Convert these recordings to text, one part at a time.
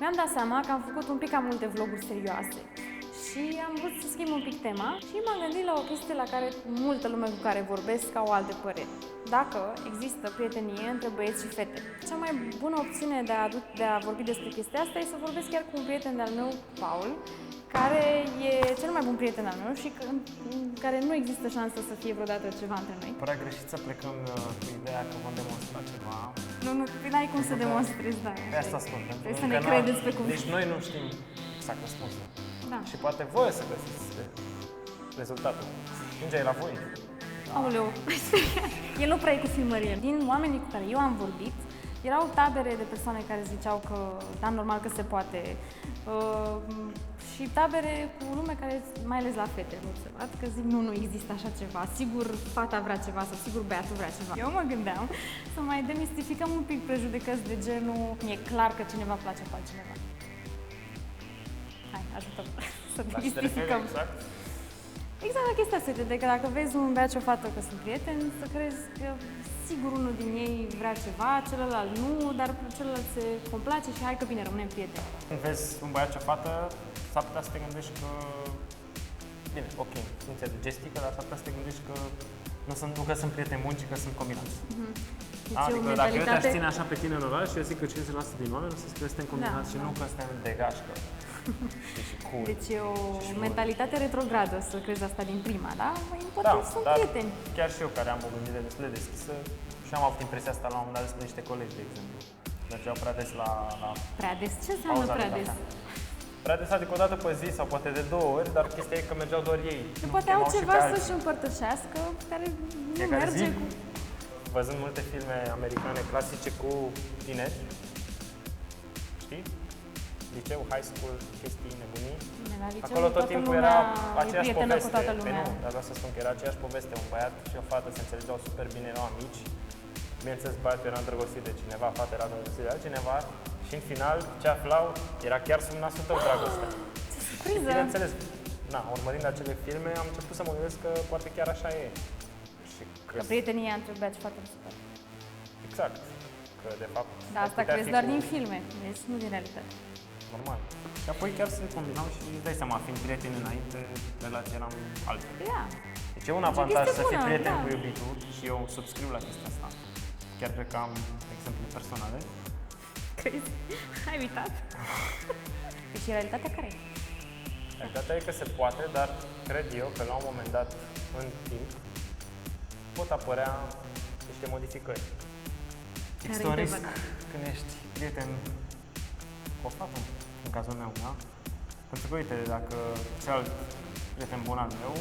mi-am dat seama că am făcut un pic cam multe vloguri serioase și am vrut să schimb un pic tema și m-am gândit la o chestie la care multă lume cu care vorbesc au alte păreri. Dacă există prietenie între băieți și fete, cea mai bună opțiune de a vorbi despre chestia asta e să vorbesc chiar cu un prieten de-al meu, Paul, care e cel mai bun prieten al meu și care nu există șansă să fie vreodată ceva între noi. Părea greșit să plecăm cu ideea că vom demonstra ceva. Nu, n-ai cum să demonstrezi, da. Pe asta spun. Trebuie să ne credeți pe cuvânt. Deci noi nu știm exact răspunsul. Da. Și poate voi să găsiți rezultatul. Mingea e la voi. Aoleu, el nu prea e cu filmărie. Din oamenii cu care eu am vorbit, erau tabere de persoane care ziceau că, da, normal că se poate. Și tabere cu lume care, mai ales la fete, am observat, că zic nu există așa ceva, sigur fata vrea ceva sau sigur băiatul vrea ceva. Eu mă gândeam să mai demistificăm un pic prejudecăți de genul e clar că cineva place cu altcineva. Hai, ajutăm să demistificăm. Exact la chestia asta, de că dacă vezi un băiat și o fată că sunt prieteni, să crezi că sigur unul din ei vrea ceva, celălalt nu, dar celălalt se complace și hai că bine, rămânem prieteni. Când vezi un băiat și o fată, s-ar putea să te gândești că... Bine, ok, funcția de gestică, dar s-ar putea să te gândești că nu că sunt prieteni buni, ci că sunt combinați. Deci Adică dacă eu te-aș ține așa pe tine în oraș, eu zic că 50% din oameni o să spune că suntem combinați și nu că suntem de gașcă. Cool. Deci e o mentalitate retrogradă să crezi asta din prima, da? Poate sunt prieteni. Chiar și eu care am o gândire destul de deschisă și am avut impresia asta la un moment dat despre niște colegi, de exemplu. Mergeau prea des la prea des? Ce înseamnă prea des? Prea des, adică o dată pe zi sau poate de 2 ori, dar chestia e că mergeau doar ei. Și poate au ceva să-și împărtășească care nu merge cu... Văzând multe filme americane clasice cu tineri, știi? Liceu, high school, chestii nebunii. Acolo tot timpul era aceeași poveste. Păi nu, dar vreau să spun că era aceeași poveste. Un băiat și o fată se înțelegeau super bine, erau amici. Bineînțeles, băiatul era îndrăgostit de cineva, fata era îndrăgostită de altcineva și în final, ce aflau, era chiar sub nasul tău dragostea. Ce surpriză! Bineînțeles, urmărind acele filme, am început să mă gândesc că poate chiar așa e. Că prietenia între băiat și fată nu super. Exact. Că de fapt... Da, asta crezi doar din filme, deci nu din realitate. Normal. Și apoi chiar se combinau și îți dai seama, fiind prieteni înainte, relația eram altfel. Da. Deci e un avantaj să fii prieten cu iubitul și eu subscriu la chestia asta. Chiar cred că am exemple personale. Crezi? Ai uitat? Deci realitatea care e? Realitatea e că se poate, dar cred eu că la un moment dat, în timp, pot apărea niște modificări. Există un risc când ești prieten cu o fată, în cazul meu, da? Pentru că, uite, dacă celălalt prieten bun al meu,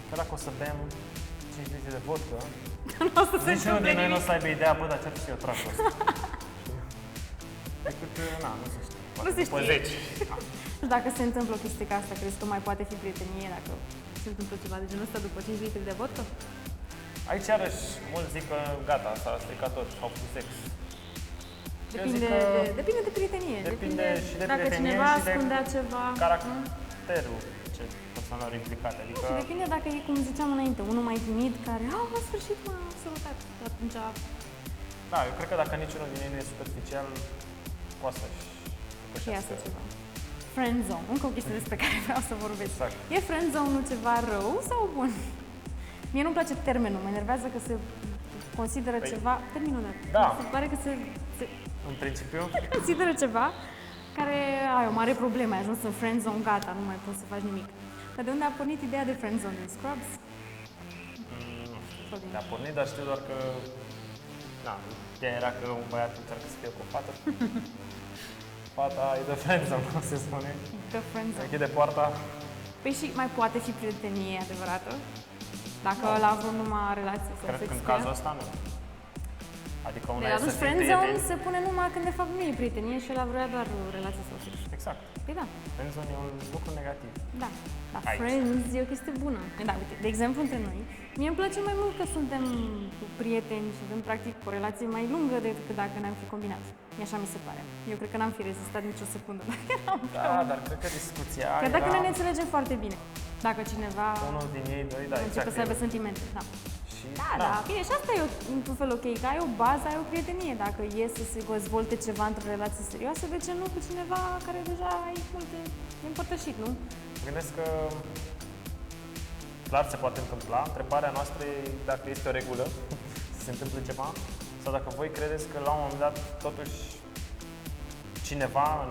chiar dacă o să bem 5 litri de vodcă, niciunul din noi nu o să aibă ideea, bă, dar ce-ar fi eu tragul ăsta? Decât, nu se știe. Nu se știe. 10. Dacă se întâmplă o chestie ca asta, crezi că mai poate fi prietenie dacă se întâmplă ceva de genul ăsta după 5 litri de vodcă? Aici, iarăși, mulți zic că gata, s-a stricat tot, au făcut sex. Depinde de prietenie. Depinde și de dacă prietenie cineva și de ascundea ceva. Caracterul persoanelor implicate. Adică... Și depinde dacă e, cum ziceam înainte, unul mai timid care, în sfârșit m-a sărutat. Atunci... Da, eu cred că dacă niciunul din ei nu e superficial, poate să-și depășească ceva. Friendzone, încă o chestie despre care vreau să vorbesc. Exact. E friendzone-ul ceva rău sau bun? Mie nu-mi place termenul, mă enervează că se consideră ceva... Terminul ăla. Da. Se pare că se în principiu... consideră ceva care ai o mare problemă, ai ajuns în friendzone, gata, nu mai poți să faci nimic. Dar de unde a pornit ideea de friendzone? Din Scrubs? Nu știu. A pornit, dar știu doar că... ideea era că un băiat încearcă să fie cu o fată. Fata e de friendzone, cum se spune. De friendzone. Închide poarta. Păi și mai poate fi prietenie adevărată? Dacă ăla a vrut numai relație sau sex. Cred că în cazul ăsta nu. Adică una e să fii friendzone se pune numai când de fapt nu e prietenie și ăla vrea doar relație sau sex. Exact. Păi da. Friendzone e un lucru negativ. Da. Dar friends e o chestie bună. Da, uite, de exemplu între noi, mie îmi place mai mult că suntem prieteni și avem practic o relație mai lungă decât dacă ne-am fi combinat. Așa mi se pare. Eu cred că n-am fi rezistat nicio secundă dacă eram dar cred că discuția Că dacă ne înțelegem foarte bine. Dacă cineva unul din ei doi, începe să aibă sentimente, da. Și, Da, bine, și asta e într-un fel ok, că ai o bază, ai o prietenie. Dacă e să se dezvolte ceva într-o relație serioasă, de ce nu cu cineva care deja ai multe de împărtășit, nu? mă gândesc că clar se poate întâmpla. Întrebarea noastră e dacă este o regulă să se întâmple ceva sau dacă voi credeți că la un moment dat totuși cineva în,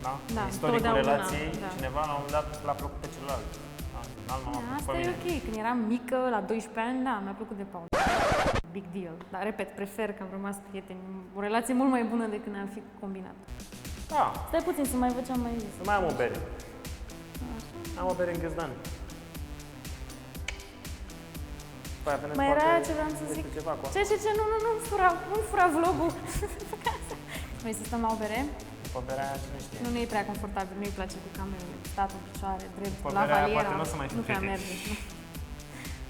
Da, în istoricul totdeauna, relației, da. cineva la un moment dat l-a plăcut pe celălalt. Da, Asta e ok, când eram mică, la 12 ani, da, mi-a plăcut de Paul. Big deal. Dar, repet, prefer că am rămas prieteni. O relație mult mai bună decât ne-am fi combinat. Da, Stai puțin să mai văd ce am mai zis. să mai am o bere. Am o bere în ghiozdan. Mai era ce vreau să zic. Ce, nu fura vlogul. Vrei să stăm la o bere? După berea aia, cine știe. Nu e prea confortabil, nu-i place cu camerele, statul, picioare, drept, După la berea aia, valiera. poate nu o să mai fim Nu prea prieteni. merge.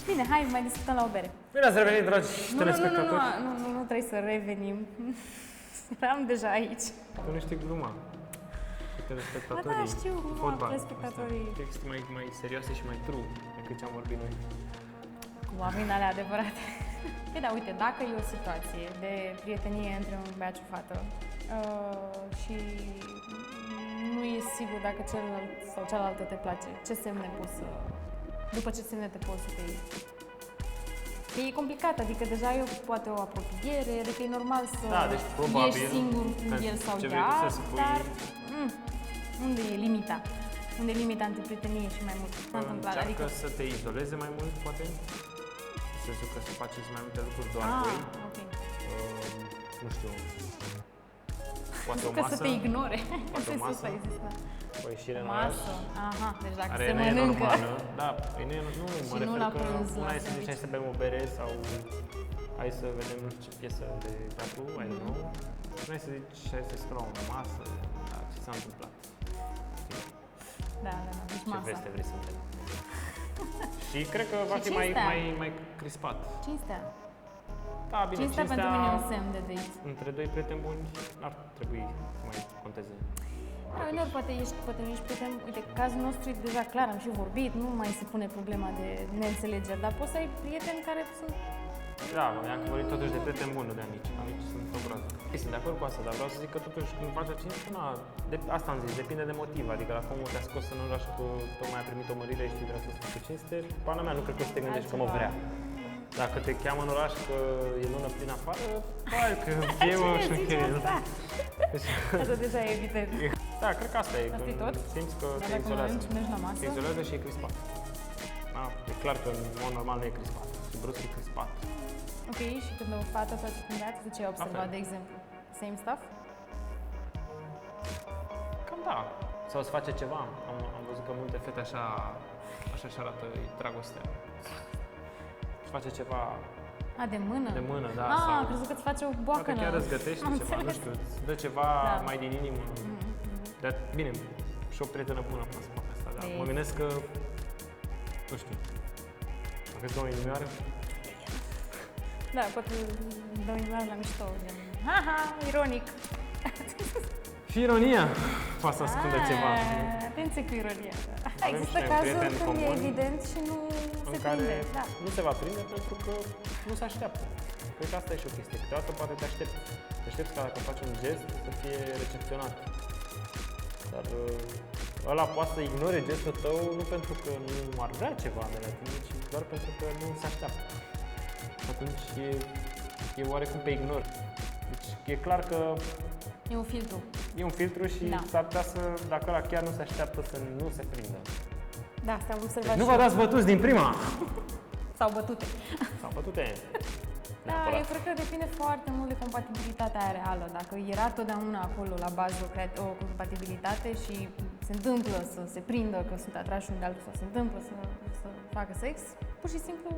Bine, hai, mai discutăm la o bere. Bine ați revenit, dragi telespectatori. Nu trebuie să revenim. Eram deja aici. Tu nu știi gluma. Cu telespectatorii. Ba da, știu gluma cu fotbal. telespectatorii. Astea texte mai serioase și mai true decât ce am vorbit noi. Cu oameni alea adevărate. Păi da, uite, dacă e o situație de prietenie între un băiat și o fată și nu e sigur dacă celălalt sau cealaltă te place, ce semne poți să... După ce semne te poți să te iei? E complicat, adică deja e poate o apropiere, adică e normal să Deci, probabil, ieși singur cu el sau ce ea, vrei să spui... dar unde e limita? Unde e limita între prietenie și mai mult? S-a întâmplat, Încearcă adică... să te izoleze mai mult, poate? În sensul că să faceți mai multe lucruri doar voi. Ok. Nu știu. Poate o Că masă. să te ignore. Poate o masă. O ieșire în oraș. Masă. Aha, deci dacă Care se nu e mănâncă. normală. Da, păi nu Și mă nu refer la că prânz, la una e să zici serviciu. hai să bem o bere sau hai să vedem nu știu ce piesă de teatru, I don't know. Nu ai să zici hai să stăm la o masă, da, ce s-a întâmplat. Da, deci Ce masa. veste vrei să întrebi? Și cred că va Și fi cinstea. mai crispat. Cinstea. Da, bine, Cinstea pentru mine e un semn de date. între doi prieteni buni n-ar trebui să mai conteze. Da, uneori poate nu ești prieten. Uite, cazul nostru e deja clar, am și vorbit, nu mai se pune problema de neînțelegeri, dar poți să ai prieteni care sunt... Da, mi-am vorbit totuși de prieteni buni, nu de amici. Amici sunt o groază. Sunt de acord cu asta, dar vreau să zic că totuși când faci o cinste, asta am zis, depinde de motiv. Adică dacă omul te-a scos în oraș că tocmai a primit o mărire și vrea să-ți facă cinste, pana mea, nu cred că o să te gândești că mă vrea. Dacă te cheamă în oraș că e lună plină afară, hai că e o șmecherie. Asta deja e evident. Da, cred că asta e. Asta e Când tot? simți că Dar te dacă izolează. mănânci, mergi la masă? Te izolează și e crispat. Da, e clar că în mod normal nu e crispat. Și brusc e crispat. Ok, și când o fată face cu un băiat, de ce ai observat, de exemplu? Same stuff? Cam da. Sau să face ceva. Am văzut că multe fete așa și arată dragostea. Și face ceva De mână? de mână, da. Sau... sau crezut că îți face o poate boacănă. chiar îți gătește Am ceva, nu înțeles. știu, îți dă ceva Da. mai din inimă. Dar bine, și o prietenă bună până să fac asta, dar Ei. mă gândesc că, nu știu, dacă o inimioară, Da, poate dă o inimioară la mișto, gen, haha, ironic. și ironia poate să ascundă ceva. Atenție cu ironia. Avem Există și noi un cazuri prieten când e comun evident și nu în se care prinde. Da. nu se va prinde pentru că nu se așteaptă. Cred că asta e și o chestie. Câteodată poate te aștepți. Te aștepți ca dacă faci un gest să fie recepționat. Dar ăla poate să ignore gestul tău nu pentru că nu ar vrea ceva de la tine, ci doar pentru că nu se așteaptă. Și atunci e oarecum pe ignor. Deci e clar că E un filtru. e un filtru și Da. s-ar putea să, dacă ăla chiar nu se așteaptă, să nu se prindă. Da, asta am observat Deci nu și vă eu. dați bătuți din prima! Sau bătute. Sau bătute. Da, eu cred că depinde foarte mult de compatibilitatea aia reală. Dacă era totdeauna acolo la bază o compatibilitate și se întâmplă să se prindă că sunt atrași unul de altul sau se întâmplă să facă sex, pur și simplu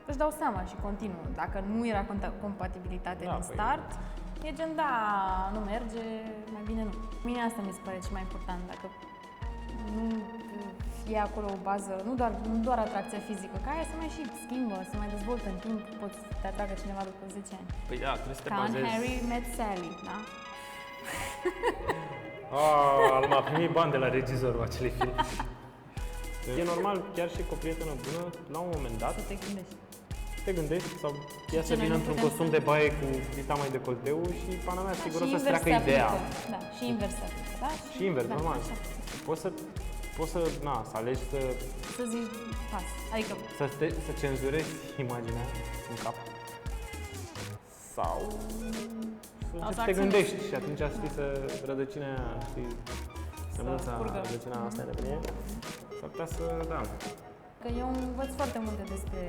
își dau seama și continuă. Dacă nu era compatibilitate Da, din păi- start, e gen, da, nu merge, mai bine nu. Mine asta mi se pare cel mai important, dacă nu e acolo o bază, nu doar atracția fizică, că aia se mai și schimbă, se mai dezvoltă în timp, poți să te atragă cineva după 10 ani. Păi da, trebuie să te Ca în bazezi. Harry Met Sally, da? M-a primit bani de la regizorul acelui film. E normal, chiar și cu o prietenă bună, la un moment dat, Să te gândești. te gândești sau ea Ce să noi vină nu într-un putem costum să- de baie cu dita mai decolteu și pana mea sigur o Și să-ți invers treacă se aplică. ideea. Da, și invers se aplică, da? Și invers, da, normal. așa. Poți să alegi Să zici pas. Adică, să cenzurezi imaginea în cap. Sau să Sau începi să să te acționezi. gândești și atunci știi să rădăcina aia, știi, sămânța, curgă. rădăcina asta în nebunie, s-ar putea să, da. că eu învăț foarte multe despre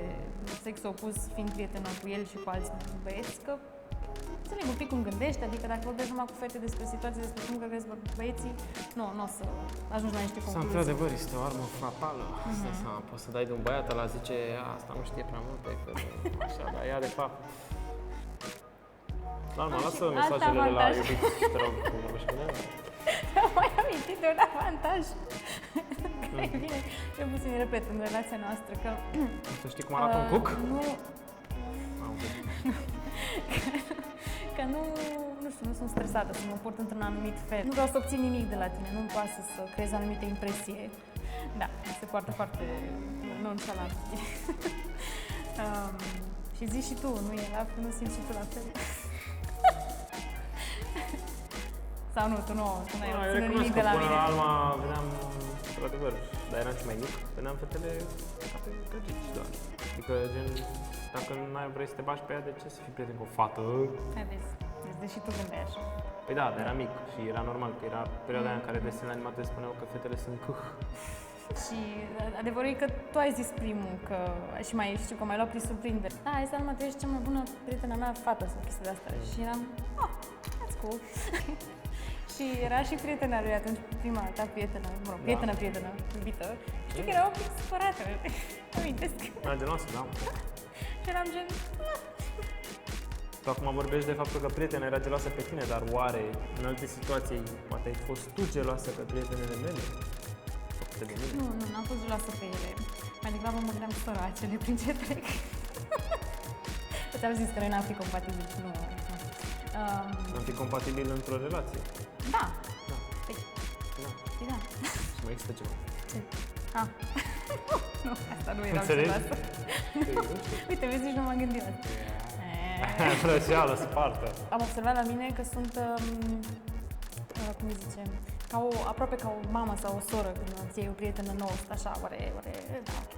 sex opus, fiind prietenă cu el și cu alți băieți, că înțeleg un pic cum gândești, adică dacă vorbești numai cu fete despre situații, despre cum gândesc băieții, nu o să ajungi la niște Sau concluzii. într-adevăr este o armă fatală. Poți să dai de un băiat, ăla zice, asta nu știe prea multe, că așa, dar ea de fapt. Normal, lasă alt mesajele de la avantaj. iubiți, te rog, cum vorbești cu mine. Am mai amintit de un avantaj care vine, cel puțin repet, în relația noastră, că Să știi cum arată un cuc? nu, Am înțeles. că nu știu, nu sunt stresată să mă port într-un anumit fel. Nu vreau să obțin nimic de la tine, nu-mi pasă să creez o anumită impresie. Da, se poartă foarte nonșalant. Și zici și tu, nu e la fel, nu simți și tu la fel. Sau nu, tu nu ai Eu obținut recunosc nimic că de la până mine. la urmă vedeam, într-adevăr, dar eram și mai mic, vedeam fetele ca pe găgici doar. Adică, gen, dacă n-ai vrei să te bași pe ea, de ce să fii prieten cu o fată? Hai vezi, deși tu gândeai așa. Păi da, dar eram mic și era normal, că era perioada aia în care desenele animate spuneau că fetele sunt câh. Și adevărul e că tu ai zis primul că, și mai știu că m-ai luat prin surprindere. Da, hai să nu mă tu ești cea mai bună prietena mea fată sau chestia de asta. Și eram, that's cool. Și era și prietena lui atunci, prima ta prietenă, mă rog, prietenă, iubită. Știu că era un pic supărată, amintesc. Era geloasă, da. Și eram gen, Tu acum vorbești de faptul că prietena era geloasă pe tine, dar oare în alte situații poate ai fost tu geloasă pe prietenele mele? Făcute de mine? nu, n-am fost geloasă pe ele. Mai degrabă mă gândeam săracele prin ce trec. Ți-am zis că noi n-am fi compatibili, nu. Am fi compatibil într-o relație. Da. Da. Păi, Da. păi da. Și mai există ceva. Ce? Ah. Nu, asta nu era Înțelegi? geloasă. Uite, vezi, nici nu m-am gândit la asta. Frăceală, spartă. Am observat la mine că sunt, cum îi zicem, aproape ca o mamă sau o soră când îți iei o prietenă nouă, sunt așa, oare, da, ok.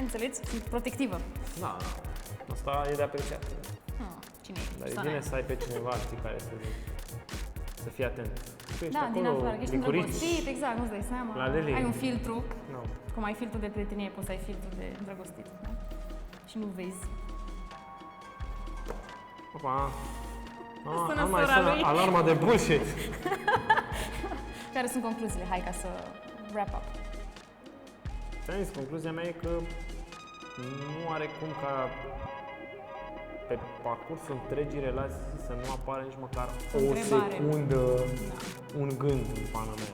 Înțelegi? Sunt protectivă. Da, asta e de apreciat. Cine e? Dar e Persoana bine aia. să ai pe cineva, știi, care să fii atent. Tu ești Da, din acolo, afară, că ești licurici. îndrăgostit, exact, nu-ți dai seama. La Leli. Ai un filtru, Nu. cum ai filtru de prietenie, poți să ai filtru de îndrăgostit. Da? Și nu vezi. Opa. Sună Mai sora sună lui. alarma de bullshit. Care sunt concluziile? Hai ca să wrap up. Ți-am zis, concluzia mea e că nu are cum ca pe parcursul întregii relații să nu apară nici măcar o Întrebare. secundă, Da, un gând în pana mea.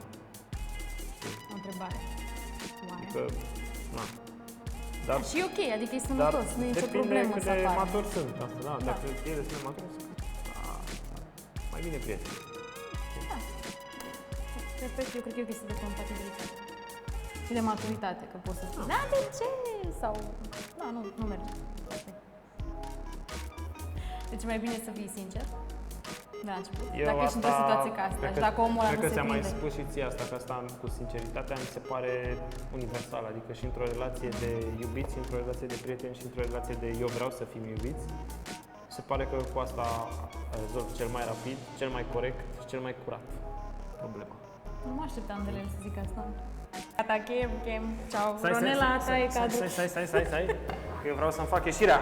o întrebare. Oare? Că, na. Dar, Și e ok, adică e sănătos, nu e nicio problemă cât să de apară. matori sunt. Asta, da. Da. Dacă e destul de matur, mai bine prieteni. Repet, eu cred că e o chestie de compatibilitate. Și de maturitate, că poți să spui, da, de ce? Sau, da, nu merge. Deci e mai bine să fii sincer de la început. Dacă ești într-o situație ca asta și dacă omul ăla cred nu că se ți-am mai prinde. spus și ție asta, că asta cu sinceritatea mi se pare universal, adică și într-o relație de iubiți, și într-o relație de prieteni, și într-o relație de eu vreau să fim iubiți. Se pare că cu asta rezolv cel mai rapid, cel mai corect și cel mai curat problema. Nu mă așteptam de la el să zic asta. Gata, chem. Ciao, Ronela, ta e cadru. Stai, că eu vreau să-mi fac ieșirea.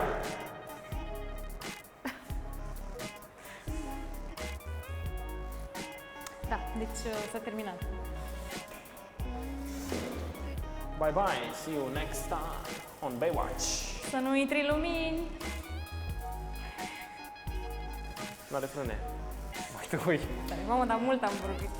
Da, deci s-a terminat. Bye bye, see you next time on Baywatch. Să nu intri lumini. La refrene. Mai te ui. Mamă, dar mult am vorbit.